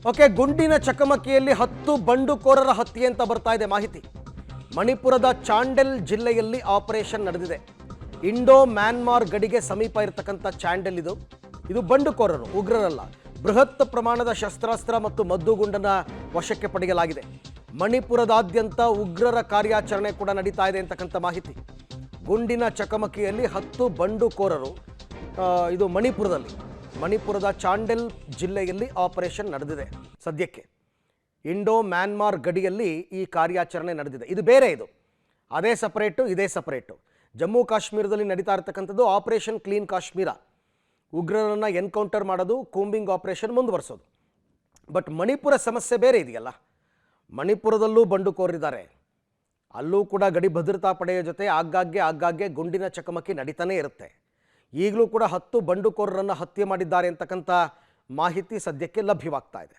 Okay, ಗುಂಡಿನ ಚಕಮಕಿಯಲ್ಲಿ 10 ಬಂಡುಕೋರರ ಹತ್ಯೆ ಅಂತ ಬರ್ತಾ ಇದೆ ಮಾಹಿತಿ. ಮಣಿಪುರದ ಚಾಂಡೆಲ್ ಜಿಲ್ಲೆಯಲ್ಲಿ ಆಪರೇಷನ್ ನಡೆದಿದೆ. ಇಂಡೋ ಮ್ಯಾನ್ಮಾರ್ ಗಡಿಗೆ ಸಮೀಪ ಇರತಕ್ಕಂಥ ಚಾಂಡೆಲ್ ಇದು ಬಂಡುಕೋರರು, ಉಗ್ರರಲ್ಲ. ಬೃಹತ್ ಪ್ರಮಾಣದ ಶಸ್ತ್ರಾಸ್ತ್ರ ಮತ್ತು ಮದ್ದುಗುಂಡನ ವಶಕ್ಕೆ ಪಡೆಯಲಾಗಿದೆ. ಮಣಿಪುರದಾದ್ಯಂತ ಉಗ್ರರ ಕಾರ್ಯಾಚರಣೆ ಕೂಡ ನಡೀತಾ ಇದೆ ಅಂತಕ್ಕಂಥ ಮಾಹಿತಿ. ಗುಂಡಿನ ಚಕಮಕಿಯಲ್ಲಿ 10 ಬಂಡುಕೋರರು ಇದು ಮಣಿಪುರದ ಚಾಂಡೆಲ್ ಜಿಲ್ಲೆಯಲ್ಲಿ ಆಪರೇಷನ್ ನಡೆದಿದೆ. ಸದ್ಯಕ್ಕೆ ಇಂಡೋ ಮ್ಯಾನ್ಮಾರ್ ಗಡಿಯಲ್ಲಿ ಈ ಕಾರ್ಯಾಚರಣೆ ನಡೆದಿದೆ. ಇದು ಬೇರೆ, ಅದೇ ಸಪರೇಟು, ಇದೇ ಸಪರೇಟು. ಜಮ್ಮು ಕಾಶ್ಮೀರದಲ್ಲಿ ನಡೀತಾ ಇರತಕ್ಕಂಥದ್ದು ಆಪರೇಷನ್ ಕ್ಲೀನ್ ಕಾಶ್ಮೀರ. ಉಗ್ರರನ್ನು ಎನ್ಕೌಂಟರ್ ಮಾಡೋದು, ಕೂಂಬಿಂಗ್ ಆಪರೇಷನ್ ಮುಂದುವರಿಸೋದು. ಬಟ್ ಮಣಿಪುರ ಸಮಸ್ಯೆ ಬೇರೆ ಇದೆಯಲ್ಲ. ಮಣಿಪುರದಲ್ಲೂ ಬಂಡುಕೋರಿದ್ದಾರೆ. ಅಲ್ಲೂ ಕೂಡ ಗಡಿ ಭದ್ರತಾ ಪಡೆಯ ಜೊತೆ ಆಗಾಗ್ಗೆ ಗುಂಡಿನ ಚಕಮಕಿ ನಡೀತಾನೇ ಇರುತ್ತೆ. ಈಗಲೂ ಕೂಡ 10 ಬಂಡುಕೋರರನ್ನು ಹತ್ಯೆ ಮಾಡಿದ್ದಾರೆ ಅಂತಕ್ಕಂಥ ಮಾಹಿತಿ ಸದ್ಯಕ್ಕೆ ಲಭ್ಯವಾಗ್ತಾ ಇದೆ.